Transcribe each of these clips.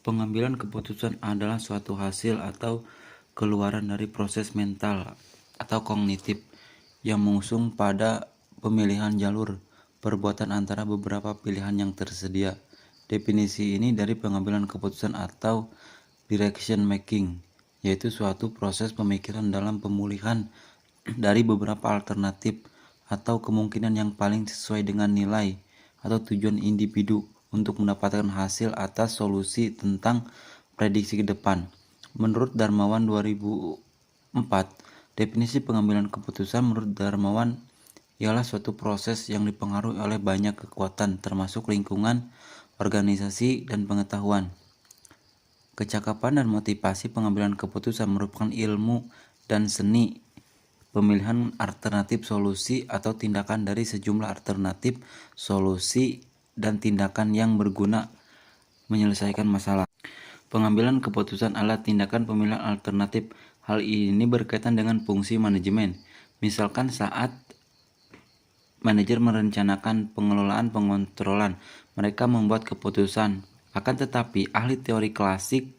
Pengambilan keputusan adalah suatu hasil atau keluaran dari proses mental atau kognitif yang mengusung pada pemilihan jalur perbuatan antara beberapa pilihan yang tersedia. Definisi ini dari pengambilan keputusan atau direction making, yaitu suatu proses pemikiran dalam pemulihan dari beberapa alternatif atau kemungkinan yang paling sesuai dengan nilai atau tujuan individu untuk mendapatkan hasil atas solusi tentang prediksi ke depan. Menurut Darmawan 2004, definisi pengambilan keputusan menurut Darmawan ialah suatu proses yang dipengaruhi oleh banyak kekuatan termasuk lingkungan, organisasi, dan pengetahuan. Kecakapan dan motivasi pengambilan keputusan merupakan ilmu dan seni pemilihan alternatif solusi atau tindakan dari sejumlah alternatif solusi dan tindakan yang berguna menyelesaikan masalah. Pengambilan keputusan adalah tindakan pemilihan alternatif. Hal ini berkaitan dengan fungsi manajemen. Misalkan saat manajer merencanakan pengelolaan pengontrolan, mereka membuat keputusan. Akan tetapi, ahli teori klasik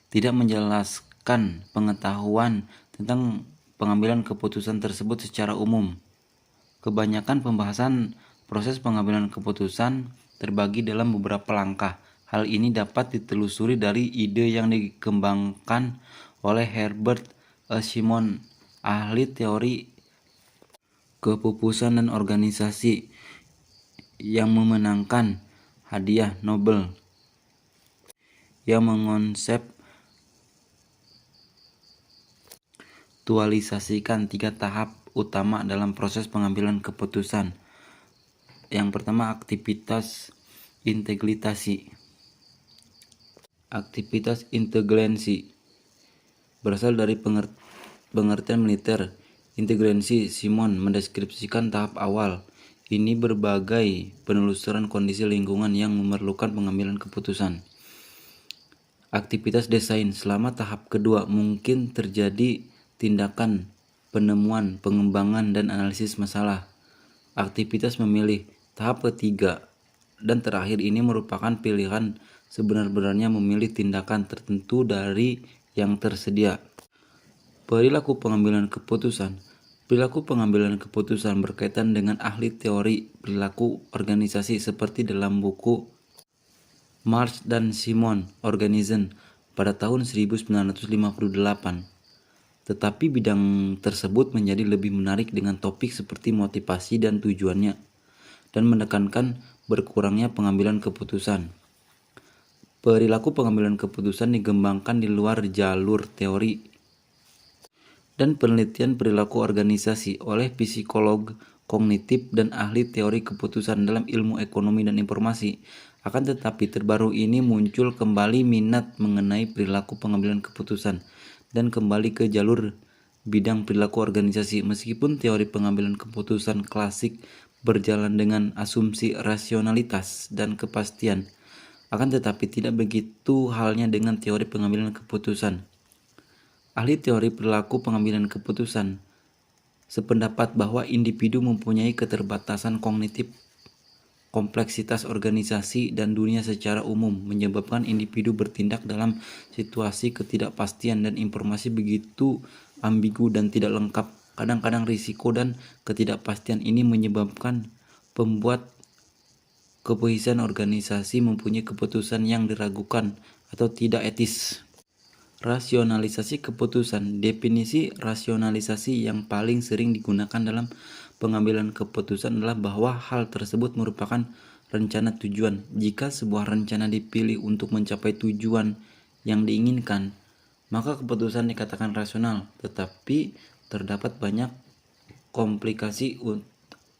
tidak menjelaskan pengetahuan tentang pengambilan keputusan tersebut secara umum. Kebanyakan pembahasan proses pengambilan keputusan terbagi dalam beberapa langkah. Hal ini dapat ditelusuri dari ide yang dikembangkan oleh Herbert Simon, ahli teori kepupusan dan organisasi yang memenangkan hadiah Nobel, yang mengonseptualisasikan 3 tahap utama dalam proses pengambilan keputusan. Yang pertama, aktivitas integrasi. Aktivitas integrasi berasal dari pengertian militer. Integrasi Simon mendeskripsikan tahap awal ini berbagai penelusuran kondisi lingkungan yang memerlukan pengambilan keputusan. Aktivitas desain. Selama tahap kedua mungkin terjadi tindakan penemuan, pengembangan, dan analisis masalah. Aktivitas memilih. Tahap ketiga dan terakhir ini merupakan pilihan sebenar-benarnya memilih tindakan tertentu dari yang tersedia. Perilaku pengambilan keputusan. Perilaku pengambilan keputusan berkaitan dengan ahli teori perilaku organisasi seperti dalam buku Marsh dan Simon Organization pada tahun 1958. Tetapi bidang tersebut menjadi lebih menarik dengan topik seperti motivasi dan tujuannya, dan menekankan berkurangnya pengambilan keputusan. Perilaku pengambilan keputusan dikembangkan di luar jalur teori dan penelitian perilaku organisasi oleh psikolog kognitif dan ahli teori keputusan dalam ilmu ekonomi dan informasi. Akan tetapi terbaru ini muncul kembali minat mengenai perilaku pengambilan keputusan dan kembali ke jalur bidang perilaku organisasi. Meskipun teori pengambilan keputusan klasik berjalan dengan asumsi rasionalitas dan kepastian, akan tetapi tidak begitu halnya dengan teori pengambilan keputusan. Ahli teori perilaku pengambilan keputusan sependapat bahwa individu mempunyai keterbatasan kognitif. Kompleksitas organisasi dan dunia secara umum menyebabkan individu bertindak dalam situasi ketidakpastian dan informasi begitu ambigu dan tidak lengkap. Kadang-kadang risiko dan ketidakpastian ini menyebabkan pembuat keputusan organisasi mempunyai keputusan yang diragukan atau tidak etis. Rasionalisasi keputusan. Definisi rasionalisasi yang paling sering digunakan dalam pengambilan keputusan adalah bahwa hal tersebut merupakan rencana tujuan. Jika sebuah rencana dipilih untuk mencapai tujuan yang diinginkan, maka keputusan dikatakan rasional. Tetapi terdapat banyak komplikasi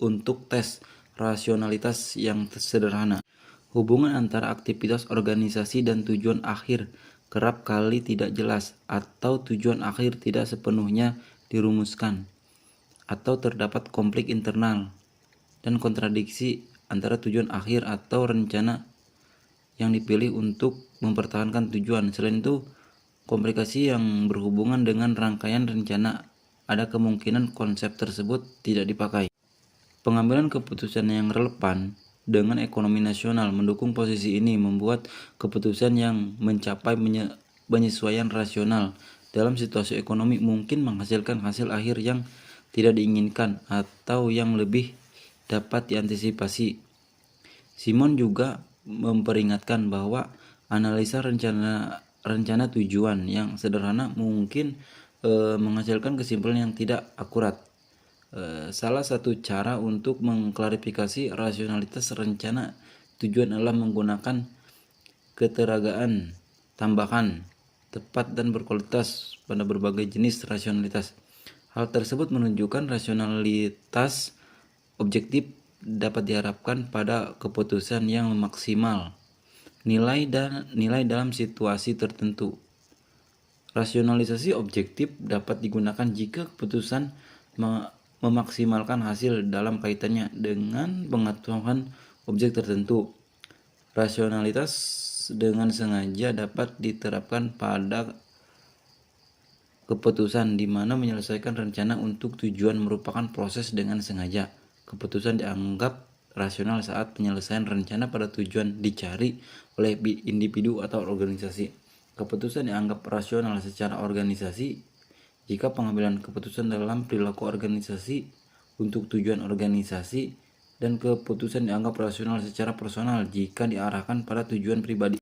untuk tes rasionalitas yang sederhana. Hubungan antara aktivitas organisasi dan tujuan akhir kerap kali tidak jelas, atau tujuan akhir tidak sepenuhnya dirumuskan, atau terdapat konflik internal dan kontradiksi antara tujuan akhir atau rencana yang dipilih untuk mempertahankan tujuan. Selain itu, komplikasi yang berhubungan dengan rangkaian rencana, ada kemungkinan konsep tersebut tidak dipakai. Pengambilan keputusan yang relevan dengan ekonomi nasional. Mendukung posisi ini membuat keputusan yang mencapai penyesuaian rasional dalam situasi ekonomi mungkin menghasilkan hasil akhir yang tidak diinginkan atau yang lebih dapat diantisipasi. Simon juga memperingatkan bahwa analisa rencana tujuan yang sederhana mungkin menghasilkan kesimpulan yang tidak akurat. Salah satu cara untuk mengklarifikasi rasionalitas rencana tujuan adalah menggunakan keterangan tambahan tepat dan berkualitas pada berbagai jenis rasionalitas. Hal tersebut menunjukkan rasionalitas objektif dapat diharapkan pada keputusan yang maksimal nilai dalam situasi tertentu. Rasionalisasi objektif dapat digunakan jika keputusan memaksimalkan hasil dalam kaitannya dengan pengetahuan objek tertentu. Rasionalitas dengan sengaja dapat diterapkan pada keputusan di mana menyelesaikan rencana untuk tujuan merupakan proses dengan sengaja. Keputusan dianggap rasional saat penyelesaian rencana pada tujuan dicari oleh individu atau organisasi. Keputusan dianggap rasional secara organisasi jika pengambilan keputusan dalam perilaku organisasi untuk tujuan organisasi, dan keputusan dianggap rasional secara personal jika diarahkan pada tujuan pribadi.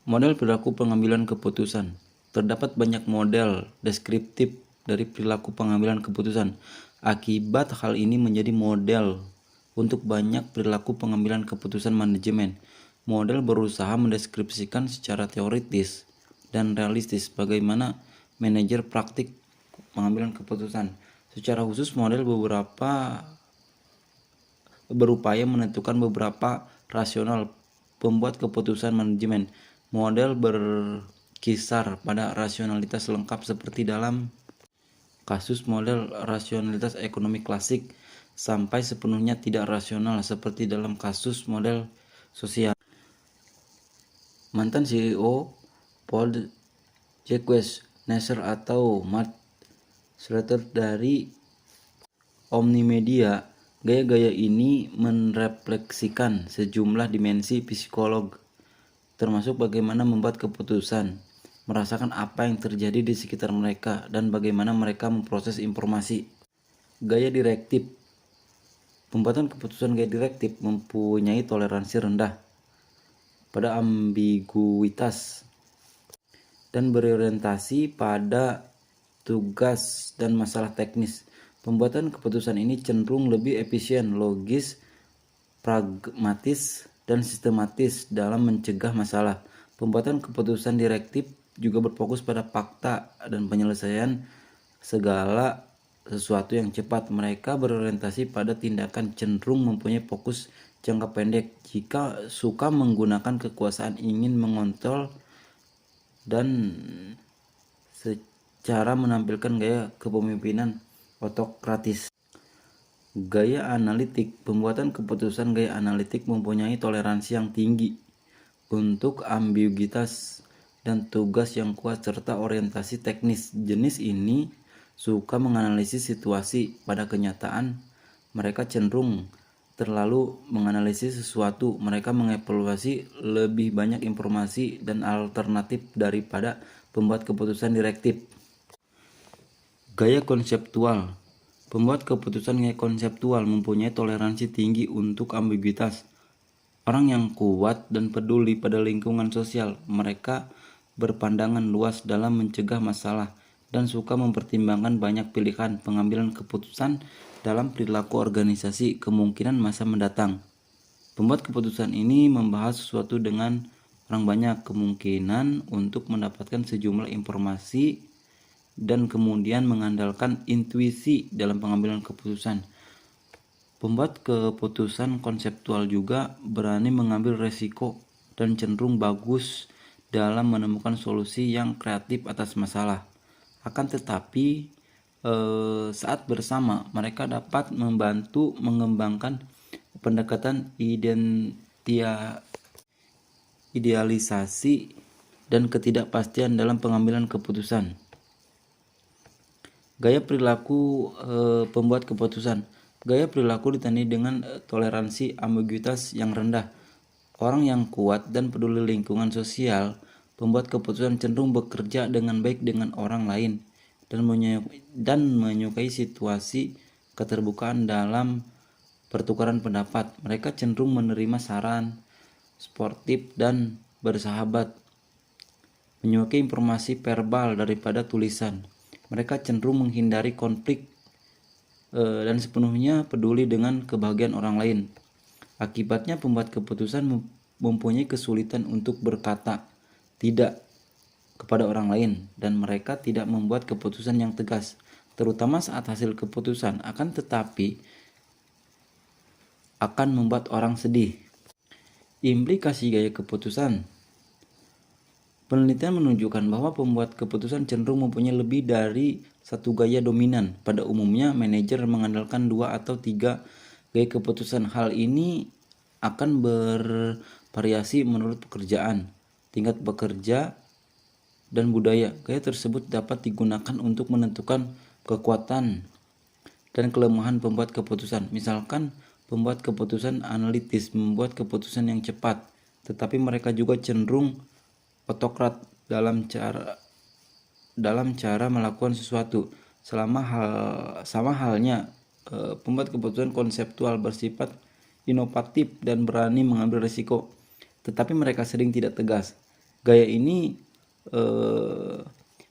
Model perilaku pengambilan keputusan. Terdapat banyak model deskriptif dari perilaku pengambilan keputusan. Akibat hal ini menjadi model untuk banyak perilaku pengambilan keputusan manajemen. Model berusaha mendeskripsikan secara teoritis dan realistis bagaimana manajer praktik pengambilan keputusan. Secara khusus, model berupaya menentukan beberapa rasional pembuat keputusan manajemen. Model berkisar pada rasionalitas lengkap seperti dalam kasus model rasionalitas ekonomi klasik sampai sepenuhnya tidak rasional seperti dalam kasus model sosial. Mantan CEO Paul Jacques Nasser atau Matt Slater dari Omnimedia, gaya-gaya ini merefleksikan sejumlah dimensi psikolog, termasuk bagaimana membuat keputusan, merasakan apa yang terjadi di sekitar mereka, dan bagaimana mereka memproses informasi. Gaya direktif. Pembuatan keputusan gaya direktif mempunyai toleransi rendah pada ambiguitas dan berorientasi pada tugas dan masalah teknis. Pembuatan keputusan ini cenderung lebih efisien, logis, pragmatis, dan sistematis dalam mencegah masalah. Pembuatan keputusan direktif juga berfokus pada fakta dan penyelesaian segala sesuatu yang cepat. Mereka berorientasi pada tindakan, cenderung mempunyai fokus jangka pendek. Jika suka menggunakan kekuasaan, ingin mengontrol, dan secara menampilkan gaya kepemimpinan otokratis. Gaya analitik. Pembuatan keputusan gaya analitik mempunyai toleransi yang tinggi untuk ambiguitas dan tugas yang kuat serta orientasi teknis. Jenis ini suka menganalisis situasi. Pada kenyataan, mereka cenderung terlalu menganalisis sesuatu. Mereka mengevaluasi lebih banyak informasi dan alternatif daripada pembuat keputusan direktif. Gaya konseptual. Pembuat keputusan gaya konseptual mempunyai toleransi tinggi untuk ambiguitas. Orang yang kuat dan peduli pada lingkungan sosial. Mereka berpandangan luas dalam mencegah masalah dan suka mempertimbangkan banyak pilihan pengambilan keputusan dalam perilaku organisasi kemungkinan masa mendatang. Pembuat keputusan ini membahas sesuatu dengan orang banyak, kemungkinan untuk mendapatkan sejumlah informasi, dan kemudian mengandalkan intuisi dalam pengambilan keputusan. Pembuat keputusan konseptual juga berani mengambil resiko dan cenderung bagus dalam menemukan solusi yang kreatif atas masalah. Akan tetapi, saat bersama, mereka dapat membantu mengembangkan pendekatan idealisasi dan ketidakpastian dalam pengambilan keputusan. Gaya perilaku pembuat keputusan. Gaya perilaku ditandai dengan toleransi ambiguitas yang rendah. Orang yang kuat dan peduli lingkungan sosial pembuat keputusan cenderung bekerja dengan baik dengan orang lain dan menyukai situasi keterbukaan dalam pertukaran pendapat. Mereka cenderung menerima saran, sportif dan bersahabat, menyukai informasi verbal daripada tulisan. Mereka cenderung menghindari konflik dan sepenuhnya peduli dengan kebahagiaan orang lain. Akibatnya pembuat keputusan mempunyai kesulitan untuk berkata tidak kepada orang lain dan mereka tidak membuat keputusan yang tegas, terutama saat hasil keputusan akan membuat orang sedih. Implikasi gaya keputusan. Penelitian menunjukkan bahwa pembuat keputusan cenderung mempunyai lebih dari satu gaya dominan. Pada umumnya, manajer mengandalkan 2 atau 3 gaya keputusan. Hal ini akan bervariasi menurut pekerjaan, tingkat bekerja, dan budaya. Gaya tersebut dapat digunakan untuk menentukan kekuatan dan kelemahan pembuat keputusan. Misalkan, pembuat keputusan analitis membuat keputusan yang cepat, tetapi mereka juga cenderung otokrat dalam cara melakukan sesuatu. Sama halnya pembuat keputusan konseptual bersifat inovatif dan berani mengambil risiko, tetapi mereka sering tidak tegas. Gaya ini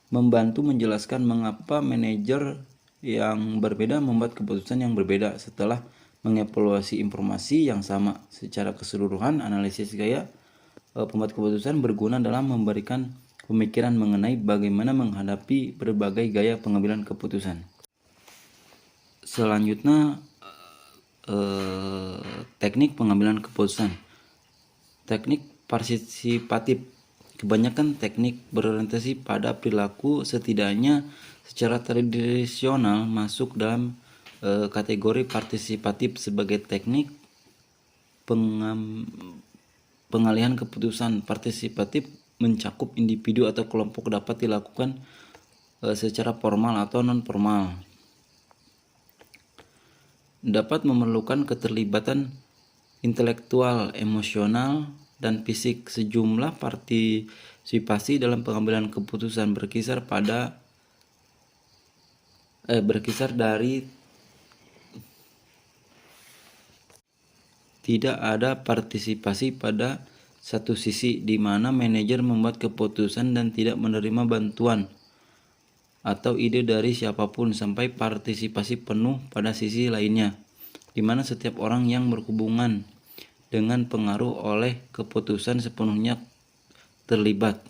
membantu menjelaskan mengapa manajer yang berbeda membuat keputusan yang berbeda setelah mengevaluasi informasi yang sama. Secara keseluruhan, analisis gaya pembuat keputusan berguna dalam memberikan pemikiran mengenai bagaimana menghadapi berbagai gaya pengambilan keputusan. Selanjutnya, teknik pengambilan keputusan. Teknik partisipatif. Kebanyakan teknik berorientasi pada perilaku, setidaknya secara tradisional masuk dalam kategori partisipatif sebagai teknik pengalihan keputusan. Partisipatif mencakup individu atau kelompok dapat dilakukan secara formal atau non-formal. Dapat memerlukan keterlibatan intelektual, emosional, dan fisik. Sejumlah partisipasi dalam pengambilan keputusan berkisar dari tidak ada partisipasi pada satu sisi, di mana manajer membuat keputusan dan tidak menerima bantuan atau ide dari siapapun, sampai partisipasi penuh pada sisi lainnya, di mana setiap orang yang berhubungan dengan pengaruh oleh keputusan sepenuhnya terlibat.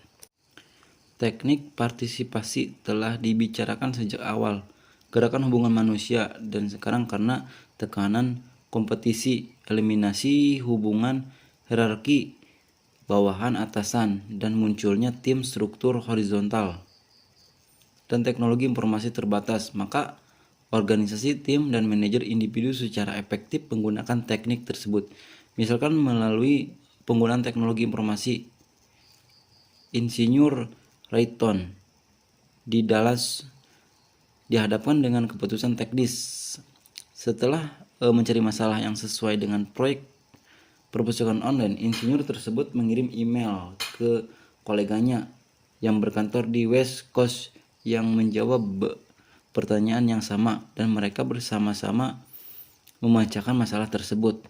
Teknik partisipasi telah dibicarakan sejak awal gerakan hubungan manusia, dan sekarang karena tekanan kompetisi, eliminasi hubungan hierarki bawahan atasan, dan munculnya tim struktur horizontal dan teknologi informasi terbatas, maka organisasi, tim, dan manajer individu secara efektif menggunakan teknik tersebut. Misalkan melalui penggunaan teknologi informasi. Insinyur Rayton di Dallas dihadapkan dengan keputusan teknis. Setelah mencari masalah yang sesuai dengan proyek perpustakaan online, insinyur tersebut mengirim email ke koleganya yang berkantor di West Coast yang menjawab pertanyaan yang sama, dan mereka bersama-sama memecahkan masalah tersebut.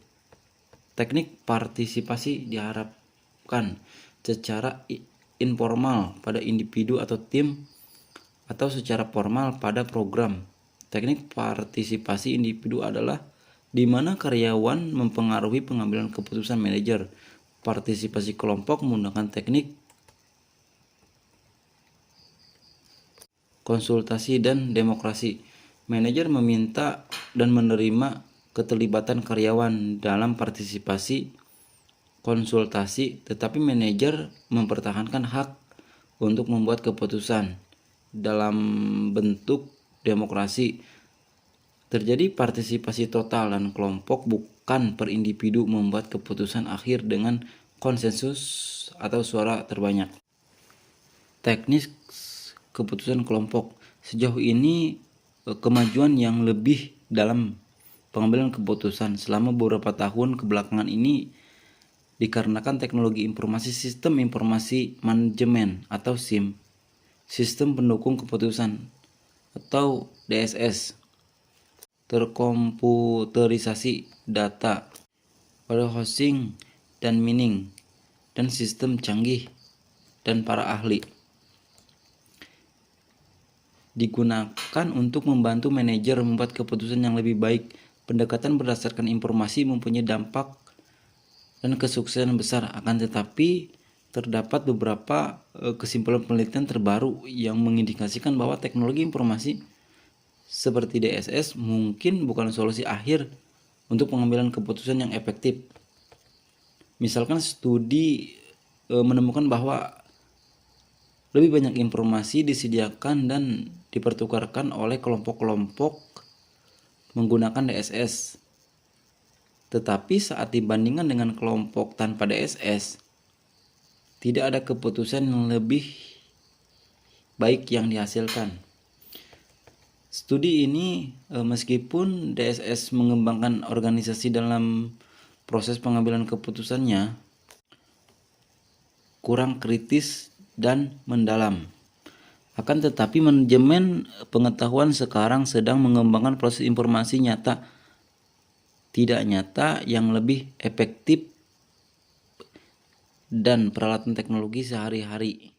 Teknik partisipasi diharapkan secara informal pada individu atau tim, atau secara formal pada program. Teknik partisipasi individu adalah di mana karyawan mempengaruhi pengambilan keputusan manajer. Partisipasi kelompok menggunakan teknik konsultasi dan demokrasi. Manajer meminta dan menerima keterlibatan karyawan dalam partisipasi konsultasi, tetapi manajer mempertahankan hak untuk membuat keputusan dalam bentuk demokrasi. Terjadi partisipasi total dan kelompok bukan per individu membuat keputusan akhir dengan konsensus atau suara terbanyak. Teknis keputusan kelompok. Sejauh ini kemajuan yang lebih dalam pengambilan keputusan selama beberapa tahun kebelakangan ini dikarenakan teknologi informasi sistem informasi manajemen atau SIM, sistem pendukung keputusan atau DSS, terkomputerisasi data, warehousing dan mining, dan sistem canggih dan para ahli digunakan untuk membantu manajer membuat keputusan yang lebih baik. Pendekatan berdasarkan informasi mempunyai dampak dan kesuksesan besar, akan tetapi terdapat beberapa kesimpulan penelitian terbaru yang mengindikasikan bahwa teknologi informasi seperti DSS mungkin bukan solusi akhir untuk pengambilan keputusan yang efektif. Misalkan studi menemukan bahwa lebih banyak informasi disediakan dan dipertukarkan oleh kelompok-kelompok menggunakan DSS. Tetapi saat dibandingkan dengan kelompok tanpa DSS, tidak ada keputusan yang lebih baik yang dihasilkan. Studi ini meskipun DSS mengembangkan organisasi dalam proses pengambilan keputusannya kurang kritis dan mendalam. Akan tetapi manajemen pengetahuan sekarang sedang mengembangkan proses informasi nyata tidak nyata yang lebih efektif dan peralatan teknologi sehari-hari.